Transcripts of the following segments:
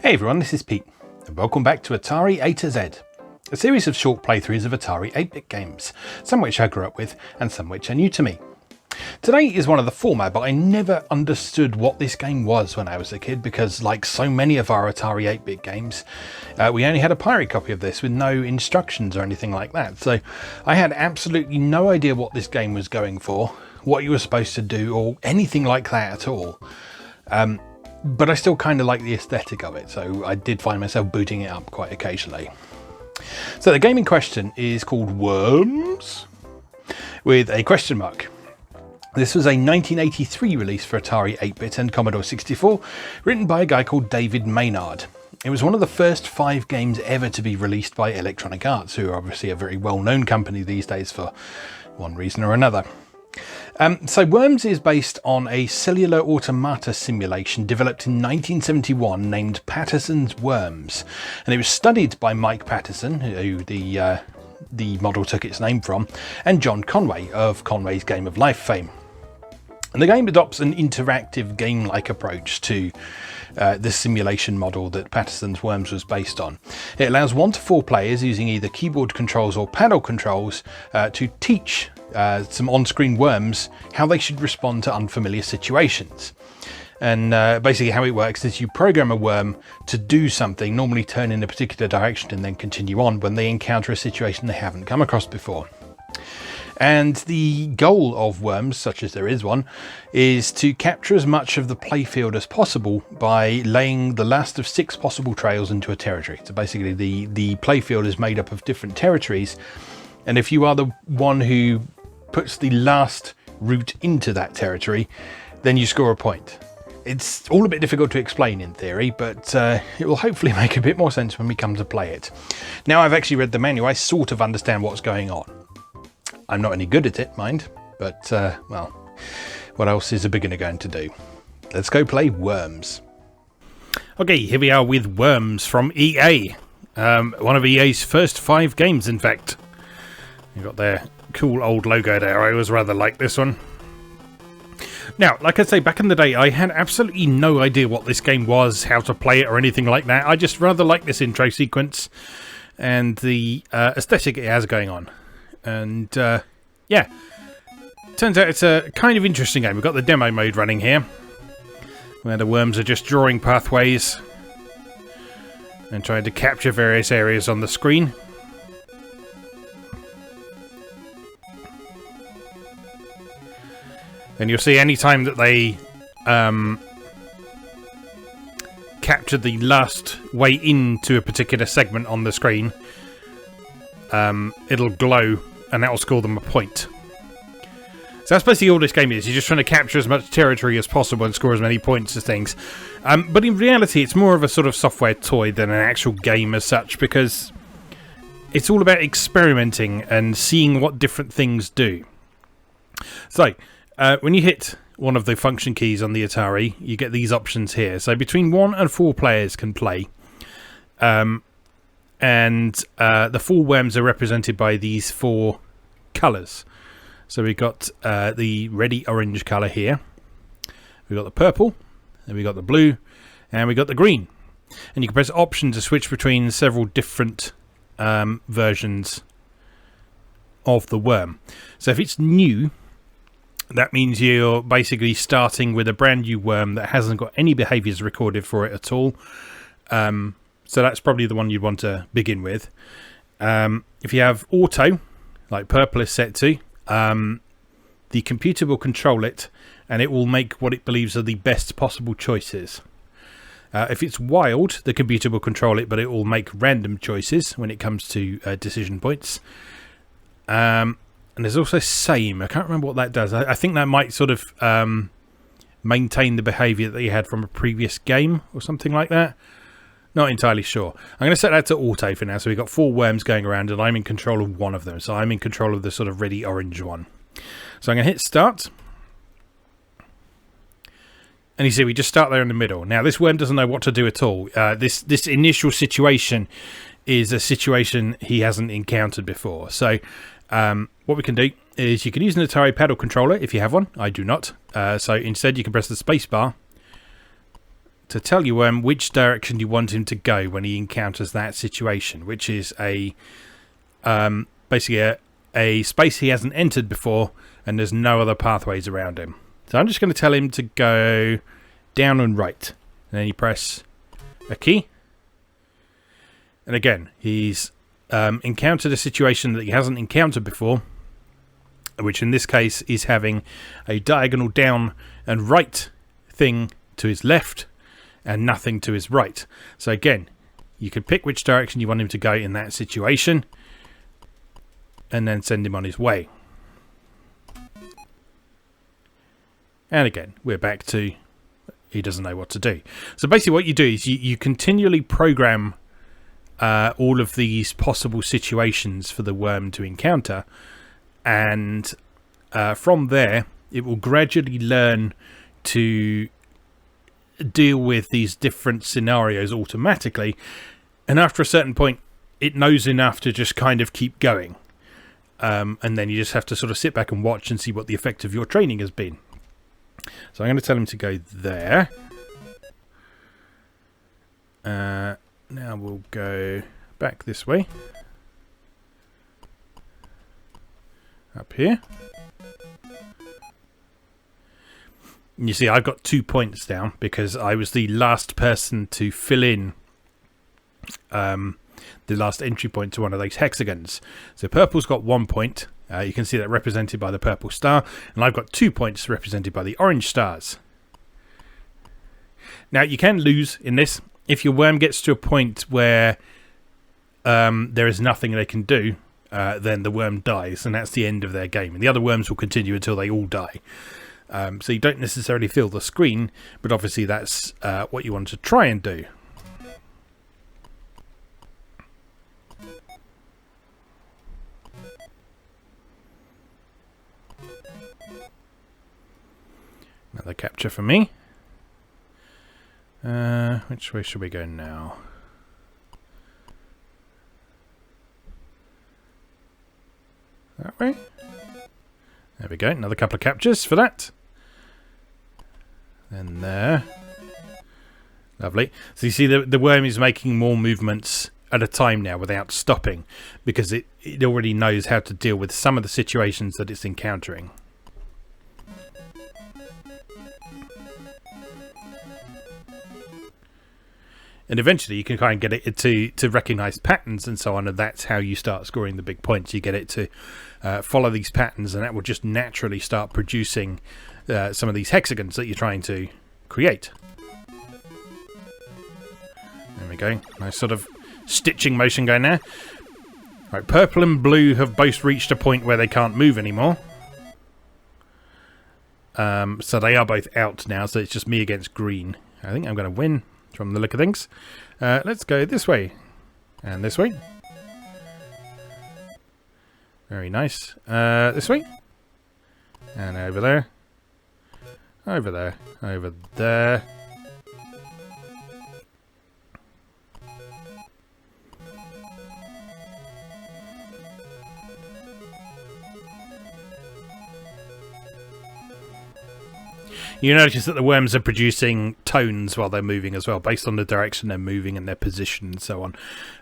Hey everyone, this is Pete, and welcome back to Atari A to Z, a series of short playthroughs of Atari 8-bit games, some which I grew up with and some which are new to me. Today is one of the former, but I never understood what this game was when I was a kid because, like so many of our Atari 8-bit games, we only had a pirate copy of this with no instructions or anything like that, so I had absolutely no idea what this game was going for, what you were supposed to do, or anything like that at all. But I still kind of like the aesthetic of it, so I did find myself booting it up quite occasionally. So the game in question is called Worms, with a question mark. This was a 1983 release for Atari 8-bit and Commodore 64, written by a guy called David Maynard. It was one of the first 5 games ever to be released by Electronic Arts, who are obviously a very well-known company these days for one reason or another. So Worms is based on a cellular automata simulation developed in 1971 named Patterson's Worms, and it was studied by Mike Patterson, who the model took its name from, and John Conway of Conway's Game of Life fame. And the game adopts an interactive game-like approach to the simulation model that Patterson's Worms was based on. It allows 1 to 4 players using either keyboard controls or paddle controls to teach some on-screen worms how they should respond to unfamiliar situations. And basically how it works is you program a worm to do something, normally turn in a particular direction and then continue on when they encounter a situation they haven't come across before. And the goal of Worms, such as there is one, is to capture as much of the playfield as possible by laying the last of 6 possible trails into a territory. So basically the playfield is made up of different territories, and if you are the one who puts the last route into that territory, then you score a point. It's all a bit difficult to explain in theory, but it will hopefully make a bit more sense when we come to play it. Now I've actually read the manual, I sort of understand what's going on. I'm not any good at it, mind, but, well, what else is a beginner going to do? Let's go play Worms. Okay, here we are with Worms from EA. One of EA's first 5 games, in fact. You've got their cool old logo there. I always rather like this one. Now, like I say, back in the day, I had absolutely no idea what this game was, how to play it, or anything like that. I just rather like this intro sequence and the aesthetic it has going on. And yeah, turns out it's a kind of interesting game. We've got the demo mode running here, where the worms are just drawing pathways and trying to capture various areas on the screen. And you'll see any time that they capture the last way into a particular segment on the screen, it'll glow, and that will score them a point. So that's basically all this game is. You're just trying to capture as much territory as possible and score as many points as things. But in reality, it's more of a sort of software toy than an actual game as such, because it's all about experimenting and seeing what different things do. So, when you hit one of the function keys on the Atari, you get these options here. So between 1 and 4 players can play. And the 4 worms are represented by these 4 colours. So we've got the reddy orange colour here. We've got the purple, then we've got the blue, and we've got the green. And you can press option to switch between several different versions of the worm. So if it's new, that means you're basically starting with a brand new worm that hasn't got any behaviours recorded for it at all. So that's probably the one you'd want to begin with. If you have auto, like purple is set to, the computer will control it and it will make what it believes are the best possible choices. If it's wild, the computer will control it, but it will make random choices when it comes to decision points. And there's also same. I can't remember what that does. I think that might sort of maintain the behaviour that you had from a previous game or something like that. Not entirely sure. I'm going to set that to auto for now. So we've got 4 worms going around and I'm in control of one of them. So I'm in control of the sort of reddy orange one. So I'm going to hit start. And you see we just start there in the middle. Now this worm doesn't know what to do at all. This initial situation is a situation he hasn't encountered before. So what we can do is you can use an Atari paddle controller if you have one. I do not. So instead you can press the space bar to tell your worm which direction you want him to go when he encounters that situation, which is a basically a space he hasn't entered before, and there's no other pathways around him. So I'm just going to tell him to go down and right, and then you press a key, and again he's encountered a situation that he hasn't encountered before, which in this case is having a diagonal down and right thing to his left and nothing to his right. So again, you can pick which direction you want him to go in that situation and then send him on his way. And again, we're back to he doesn't know what to do. So basically what you do is you continually program all of these possible situations for the worm to encounter, and from there it will gradually learn to deal with these different scenarios automatically, and after a certain point it knows enough to just kind of keep going, and then you just have to sort of sit back and watch and see what the effect of your training has been. So I'm going to tell him to go there. Now we'll go back this way. Up here. And you see I've got 2 points down because I was the last person to fill in the last entry point to one of those hexagons. So purple's got 1 point. You can see that represented by the purple star, and I've got 2 points represented by the orange stars. Now you can lose in this if your worm gets to a point where there is nothing they can do. Then the worm dies, and that's the end of their game, and the other worms will continue until they all die. So you don't necessarily fill the screen, but obviously that's what you want to try and do. Another capture for me. Which way should we go now? That way. There we go. Another couple of captures for that. Then there. Lovely. So you see the worm is making more movements at a time now without stopping, because it already knows how to deal with some of the situations that it's encountering. And eventually you can kind of get it to recognize patterns and so on, and that's how you start scoring the big points. You get it to follow these patterns, and that will just naturally start producing some of these hexagons that you're trying to create. There we go. Nice sort of stitching motion going there. Right, purple and blue have both reached a point where they can't move anymore. So they are both out now, so it's just me against green. I think I'm going to win from the look of things. Let's go this way and this way. Very nice. This way and over there, over there, over there. You notice that the worms are producing tones while they're moving as well, based on the direction they're moving and their position and so on.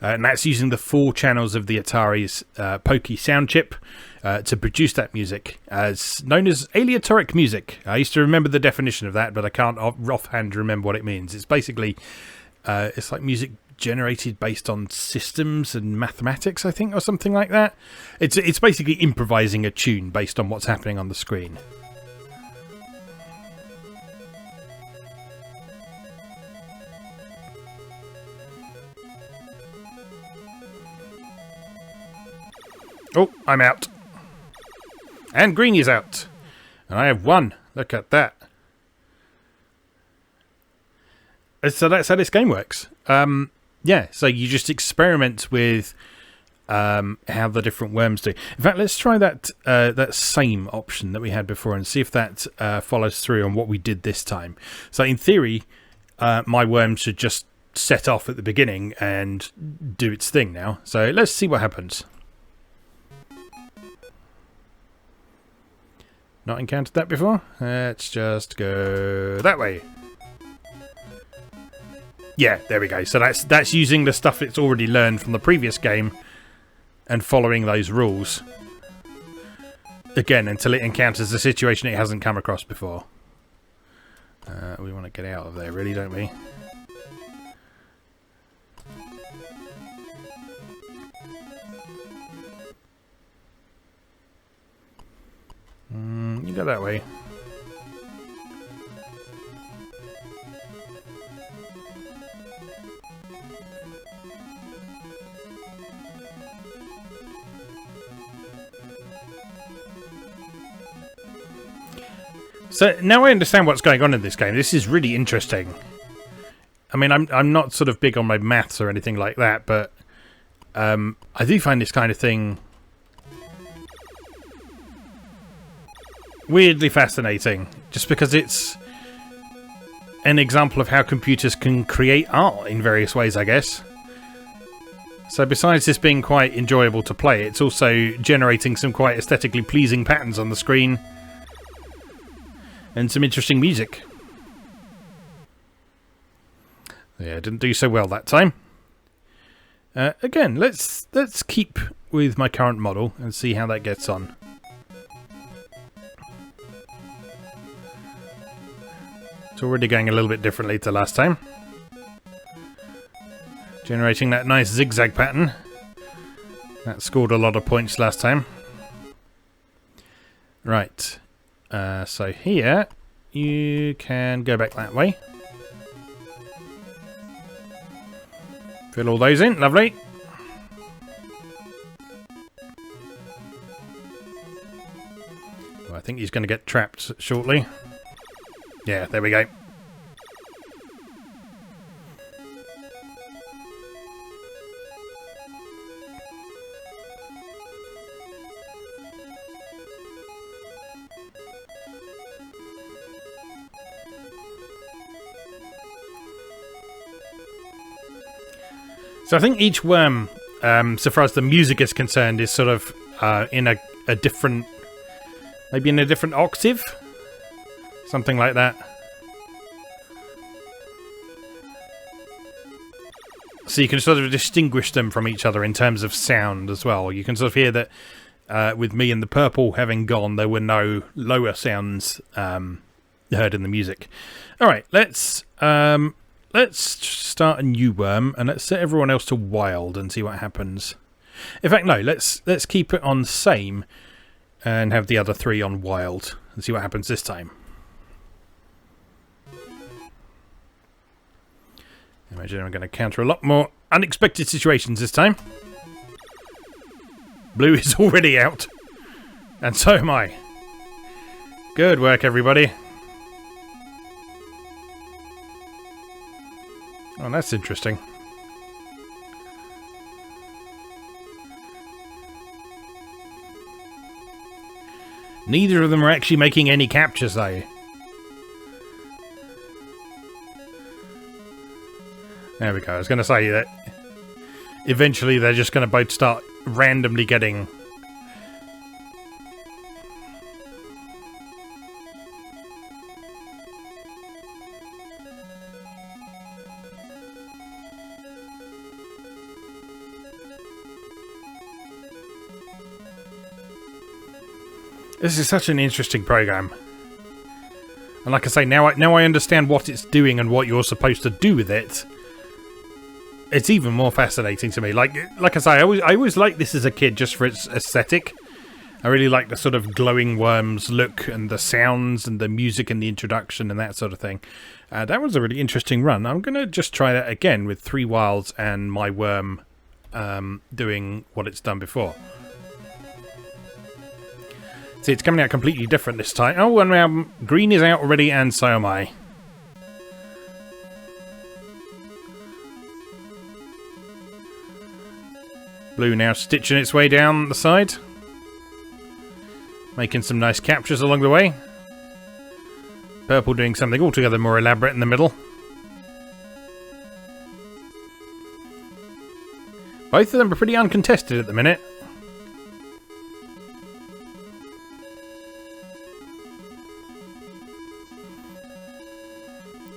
And that's using the 4 channels of the Atari's Pokey sound chip to produce that music, as known as aleatoric music. I used to remember the definition of that, but I can't offhand remember what it means. It's basically, it's like music generated based on systems and mathematics, I think, or something like that. It's basically improvising a tune based on what's happening on the screen. Oh, I'm out. And green is out. And I have won. Look at that. So that's how this game works. Yeah, so you just experiment with how the different worms do. In fact, let's try that that same option that we had before and see if that follows through on what we did this time. So in theory, my worm should just set off at the beginning and do its thing now. So let's see what happens. Not encountered that before. Let's just go that way. Yeah, there we go. So that's using the stuff it's already learned from the previous game and following those rules. Again, until it encounters a situation it hasn't come across before. We want to get out of there, really, don't we? You go that way. So now I understand what's going on in this game. This is really interesting. I mean, I'm not sort of big on my maths or anything like that, but I do find this kind of thing weirdly fascinating, just because it's an example of how computers can create art in various ways, I guess. So besides this being quite enjoyable to play, it's also generating some quite aesthetically pleasing patterns on the screen and some interesting music. Yeah, didn't do so well that time. Again, let's keep with my current model and see how that gets on. It's already going a little bit differently to last time. Generating that nice zigzag pattern. That scored a lot of points last time. Right. So here, you can go back that way. Fill all those in. Lovely. Well, I think he's going to get trapped shortly. Yeah, there we go. So I think each worm, so far as the music is concerned, is sort of in a different, maybe in a different octave? Something like that. So you can sort of distinguish them from each other in terms of sound as well. You can sort of hear that with me and the purple having gone, there were no lower sounds heard in the music. Alright, let's start a new worm and let's set everyone else to wild and see what happens. In fact, no, let's keep it on same and have the other three on wild and see what happens this time. Imagine I'm going to counter a lot more unexpected situations this time. Blue is already out. And so am I. Good work, everybody. Oh, that's interesting. Neither of them are actually making any captures, though. There we go. I was going to say that eventually they're just going to both start randomly getting... This is such an interesting program. And like I say, now I understand what it's doing and what you're supposed to do with it. It's even more fascinating to me. Like I say, I always liked this as a kid just for its aesthetic. I really like the sort of glowing worms look and the sounds and the music and the introduction and that sort of thing. That was a really interesting run. I'm going to just try that again with 3 wilds and my worm doing what it's done before. See, it's coming out completely different this time. Oh, and green is out already and so am I. Blue now stitching its way down the side. Making some nice captures along the way. Purple doing something altogether more elaborate in the middle. Both of them are pretty uncontested at the minute.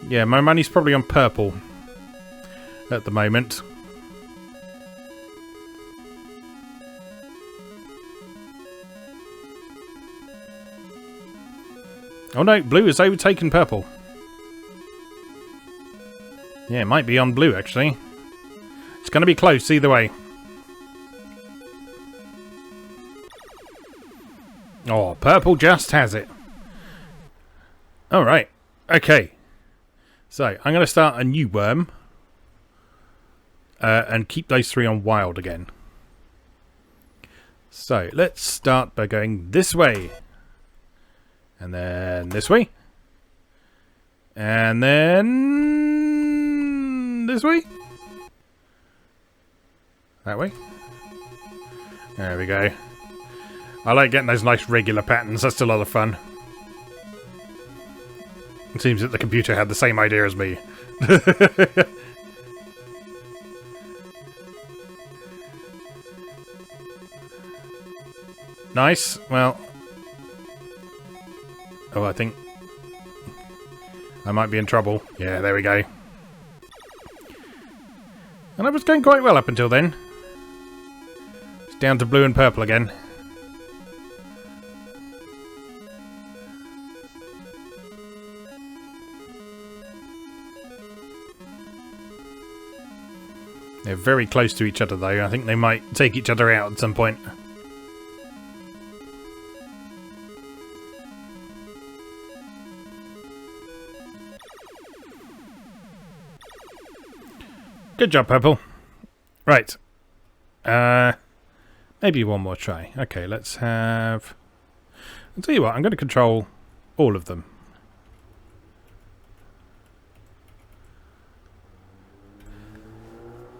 Yeah, my money's probably on purple. at the moment. Oh no, blue has overtaken purple. Yeah, it might be on blue actually. It's going to be close either way. Oh, purple just has it. Alright, okay. So, I'm going to start a new worm. And keep those 3 on wild again. So, let's start by going this way. And then this way. And then this way. That way. There we go. I like getting those nice regular patterns. That's a lot of fun. It seems that the computer had the same idea as me. Nice. Well. Oh, I think I might be in trouble. Yeah, there we go. And I was going quite well up until then. It's down to blue and purple again. They're very close to each other though. I think they might take each other out at some point. Good job, purple. Right. Maybe one more try. Okay, let's have... I'll tell you what, I'm going to control all of them.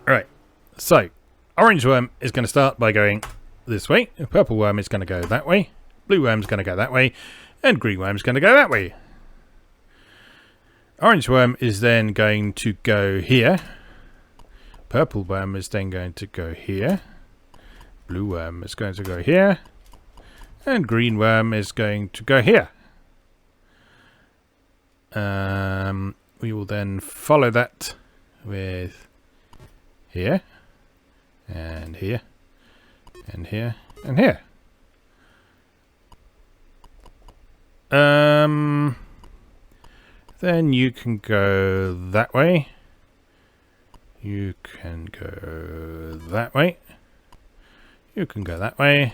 Right. So, orange worm is going to start by going this way. Purple worm is going to go that way. Blue worm is going to go that way. And green worm is going to go that way. Orange worm is then going to go here. Purple worm is then going to go here. Blue worm is going to go here. And green worm is going to go here. We will then follow that with here. And here. And here. And here. Then you can go that way. You can go that way. You can go that way.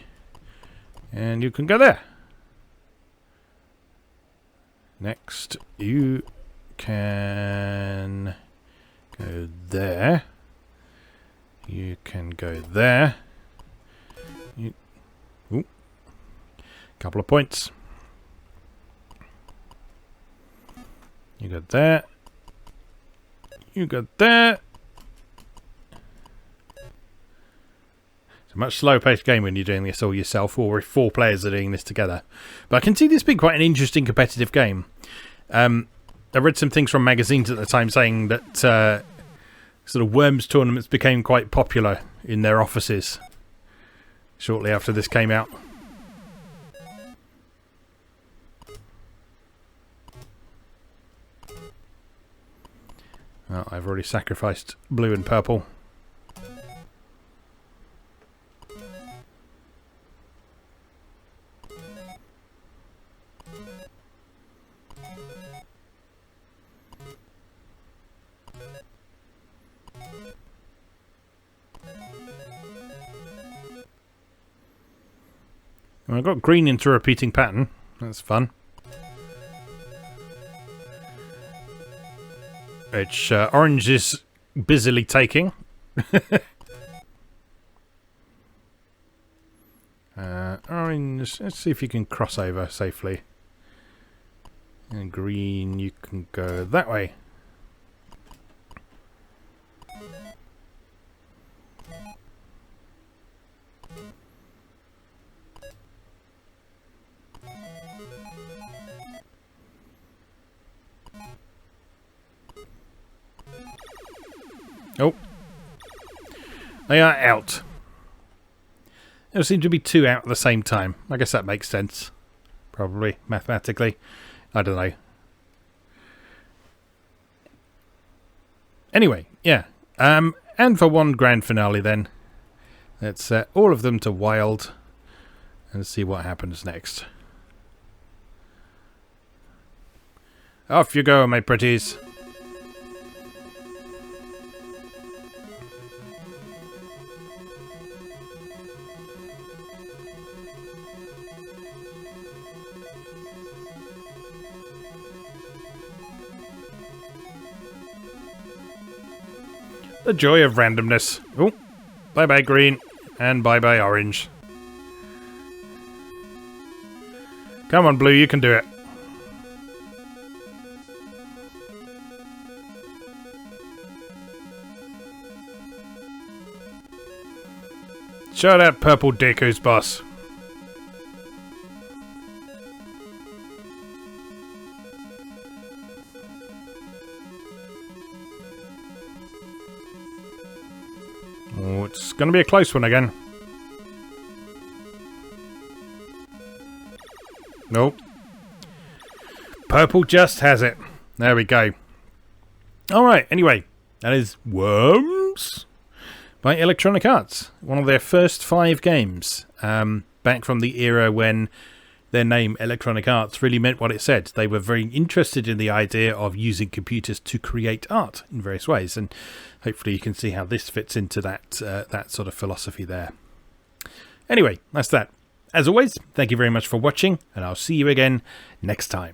And you can go there. Next, you can go there. You can go there. Couple of points. You go there. You go there. It's a much slower paced game when you're doing this all yourself, or if 4 players are doing this together. But I can see this being quite an interesting competitive game. I read some things from magazines at the time saying that sort of Worms tournaments became quite popular in their offices shortly after this came out. Well, I've already sacrificed blue and purple. Well, I've got green into a repeating pattern. That's fun. Which orange is busily taking. Orange, let's see if you can cross over safely. And green, you can go that way. Oh. They are out. There seem to be 2 out at the same time. I guess that makes sense. Probably, mathematically. I don't know. Anyway, yeah. And for one grand finale then, let's set all of them to wild and see what happens next. Off you go, my pretties. The joy of randomness. Oh, bye-bye green and bye-bye orange. Come on, blue, you can do it. Show that purple dick who's boss. Oh, it's going to be a close one again. Nope. Purple just has it. There we go. Alright, anyway. That is Worms by Electronic Arts. One of their first 5 games. Back from the era when their name, Electronic Arts, really meant what it said. They were very interested in the idea of using computers to create art in various ways. And hopefully you can see how this fits into that sort of philosophy there. Anyway, that's that. As always, thank you very much for watching, and I'll see you again next time.